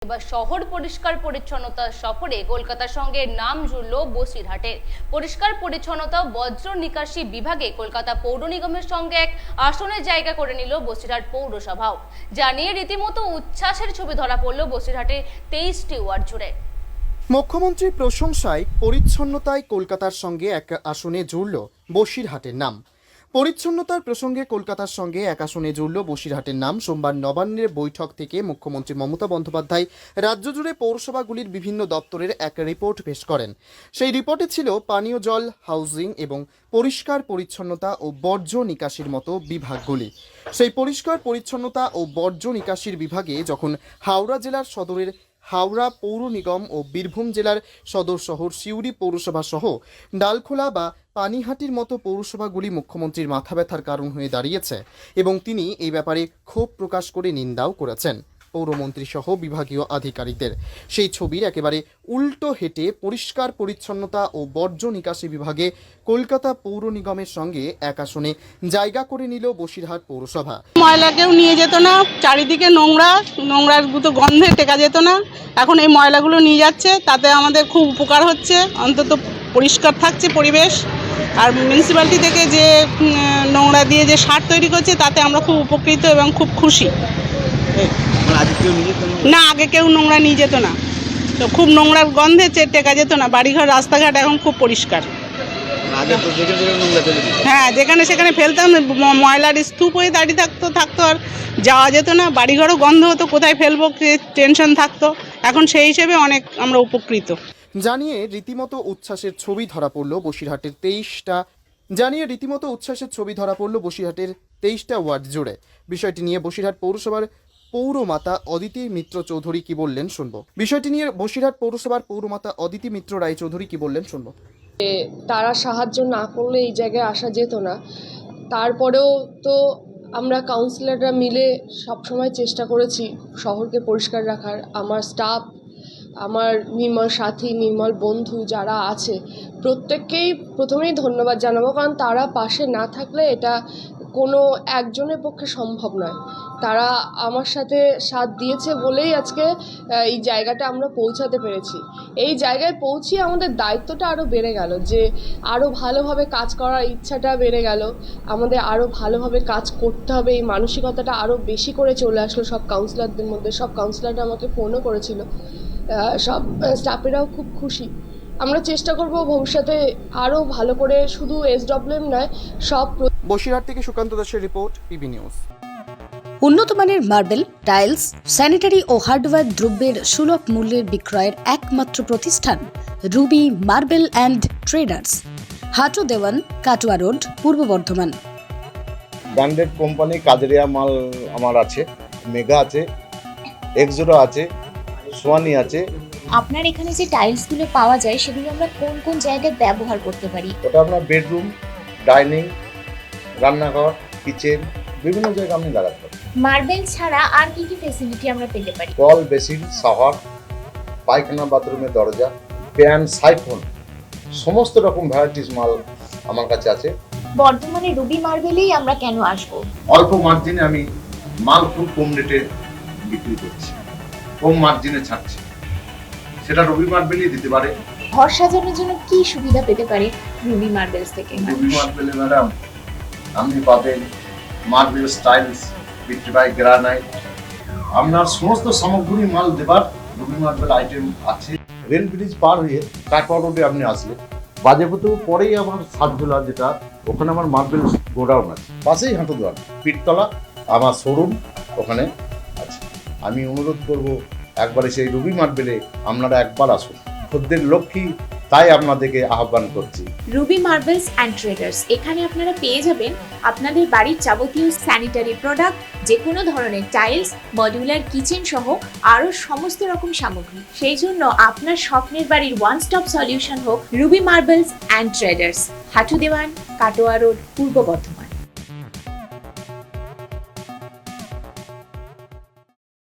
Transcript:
এবার শহর পরিষ্কার পরিচ্ছন্নতার সফরে কলকাতার সঙ্গে নাম জুড়ল বসিরহাটের। পরিষ্কার পরিচ্ছন্নতা বজ্র নিকাশি বিভাগে কলকাতা পৌর নিগমের সঙ্গে এক আসনের জায়গা করে নিল বসিরহাট পৌরসভাও। জানিয়ে রীতিমতো উচ্ছ্বাসের ছবি ধরা পড়ল বসিরহাটে 23টি ওয়ার্ড জুড়ে। মুখ্যমন্ত্রীর প্রশংসায় পরিচ্ছন্নতায় কলকাতার সঙ্গে এক আসনে জুড়ল বসিরহাটের নাম। পরিচ্ছন্নতার প্রসঙ্গে কলকাতার সঙ্গে এক আসনে জুড়ল বসিরহাটের নাম। সোমবার নবান্নের বৈঠক থেকে মুখ্যমন্ত্রী মমতা বন্দ্যোপাধ্যায় রাজ্য জুড়ে পৌরসভাগুলির বিভিন্ন দপ্তরের এক রিপোর্ট পেশ করেন। সেই রিপোর্টে ছিল পানীয় জল, হাউজিং এবং পরিষ্কার পরিচ্ছন্নতা ও বর্জ্য নিকাশির মতো বিভাগগুলি। সেই পরিষ্কার পরিচ্ছন্নতা ও বর্জ্য নিকাশির বিভাগে যখন হাওড়া জেলার সদরের হাওড়া পৌর নিগম ও বীরভূম জেলার সদর শহর সিউড়ি পৌরসভা সহ ডালখোলা বা পানিহাটির মতো পৌরসভাগুলি মুখ্যমন্ত্রীর মাথা ব্যথার কারণ হয়ে দাঁড়িয়েছে এবং তিনি এই ব্যাপারে ক্ষোভ প্রকাশ করে নিন্দাও করেছেন পৌরমন্ত্রী সহ বিভাগীয় আধিকারিকদের। সেই ছবির একেবারে উল্টো হেঁটে পরিষ্কার পরিচ্ছন্নতা ও বর্জ্য নিকাশি বিভাগে কলকাতা পৌর নিগমের সঙ্গে এক আসনে জায়গা করে নিল বসিরহাট পৌরসভা। ময়লা কেউ নিয়ে যেত না, চারিদিকে নোংরার গুতো গন্ধে টেকা যেত না। এখন এই ময়লাগুলো নিয়ে যাচ্ছে, তাতে আমাদের খুব উপকার হচ্ছে, অন্তত পরিষ্কার থাকছে পরিবেশ। আর মিউনিসিপ্যালিটি থেকে যে নোংরা দিয়ে যে সার তৈরি করছে তাতে আমরা খুব উপকৃত এবং খুব খুশি। না, আগে কেউ নোংরা নিয়ে যেত না, তো খুব নোংরার গন্ধে টেকা যেত না। বাড়িঘর, রাস্তাঘাট এখন খুব পরিষ্কার। হ্যাঁ, যেখানে সেখানে ফেলতাম, ময়লার স্তূপ হয়ে দাঁড়িয়ে থাকতো আর যাওয়া যেত না। বাড়িঘরও গন্ধ হতো, কোথায় ফেলবো টেনশন থাকতো। এখন সেই হিসেবে অনেক আমরা উপকৃত। জানিয়ে রীতিমতো উচ্ছ্বাসের ছবি ধরা পড়ল বসিরহাটের 23টা ওয়ার্ড জুড়ে। বিষয়টি নিয়ে বসিরহাট পৌরসভার পৌরমাতা অদিতি মিত্র চৌধুরী কি বললেন শুনবো। তারা সাহায্য না করলে এই জায়গায় আসা যেত না। তারপরেও তো আমরা কাউন্সিলররা মিলে সবসময় চেষ্টা করেছি শহরকে পরিষ্কার রাখার। আমার স্টাফ, আমার নির্মল সাথী, নির্মল বন্ধু যারা আছে, প্রত্যেককেই প্রথমেই ধন্যবাদ জানাবো, কারণ তারা পাশে না থাকলে এটা কোনো একজনের পক্ষে সম্ভব নয়। তারা আমার সাথে সাথ দিয়েছে বলেই আজকে এই জায়গাটা আমরা পৌঁছাতে পেরেছি। এই জায়গায় পৌঁছিয়ে আমাদের দায়িত্বটা আরও বেড়ে গেল, যে আরও ভালোভাবে কাজ করার ইচ্ছাটা বেড়ে গেল। আমাদের আরও ভালোভাবে কাজ করতে হবে, এই মানসিকতাটা আরও বেশি করে চলে আসলো সব কাউন্সিলরদের মধ্যে। সব কাউন্সিলররা আমাকে ফোনও করেছিল, সব স্টাফেরাও খুব খুশি। আমরা চেষ্টা করব ভবিষ্যতে আরও ভালো করে, শুধু SWM নয়, সব। বসিরহাট থেকে সুকান্ত দাসের রিপোর্ট, পিবি নিউজ। উন্নত মানের মার্বেল, টাইলস, স্যানিটারি ও হার্ডওয়্যার দ্রব্যের সুলভ মূল্যের বিক্রয়ের একমাত্র প্রতিষ্ঠান Ruby marble and traders, Hatu Dewan, Katwa road, Purba Bardhaman. Branded company Kajaria মাল আমার আছে, মেগা আছে, এক্সোরা আছে, সোয়ানি আছে। আপনার এখানে যে টাইলসগুলো পাওয়া যায় সেগুলো আমরা কোন কোন জায়গায় ব্যবহার করতে পারি? ওটা আপনার বেডরুম, ডাইনিং, রান্নাঘর, কিচেন, বিভিন্ন জায়গায় আপনি লাগাতে পারেন। মার্বেল ছাড়া আর কি কি ফ্যাসিলিটি আমরা পেতে পারি? কল, বেসিন, শাওয়ার, পায়খানা, বাথরুমের দরজা, প্যান, সাইফোন, সমস্ত রকম ভ্যারাইটিস মাল আমার কাছে আছে। বর্ধমানে রুবি মার্বেলেই আমরা কেন আসবো? অল্প মার্জিনে আমি মাল খুব কম রেটে বিক্রি করছি, কম মার্জিনে ছাড়ছি, সেটা রুবি মার্বেলই দিতে পারে। ঘর সাজানোর জন্য কি সুবিধা পেতে পারে রুবি মার্বেলস থেকে? রুবি মার্বেলে ম্যাডাম আপনি পাবেন মার্বেল স্টাইলস, ভিট্রিফাই গ্রানাইট, আপনার সমস্ত সামগ্রী মাল দেবার রুবি মার্বেল আইটেম আছে। রেল ব্রিজ পার হয়ে কাটোয়া রোডে আপনি আসলে বাজেপুর পরেই আমার সাতজোলা, যেটা ওখানে আমার মার্বেল গোডাউন আছে, পাশেই হাঁটুদোয়ান পীরতলা আমার শোরুম ওখানে আছে। আমি অনুরোধ করব একবারে সেই রুবি মার্বেলে আপনারা একবার আসুন, খদ্দের লক্ষ্মী, তাই আপনাদেরকে আহ্বান করছি। রুবি মার্বেলস অ্যান্ড ট্রেডার্স, এখানে আপনারা পেয়ে যাবেন আপনাদের বাড়ির যাবতীয় স্যানিটারি প্রোডাক্ট, যে কোনো ধরনের টাইলস, মডিউলার কিচেন সহ আরও সমস্ত রকম সামগ্রী। সেই জন্য আপনার স্বপ্নের বাড়ির ওয়ান স্টপ সলিউশন হোক Ruby marbles and traders, Hatu Dewan, Katwa road, Purba Bardhaman.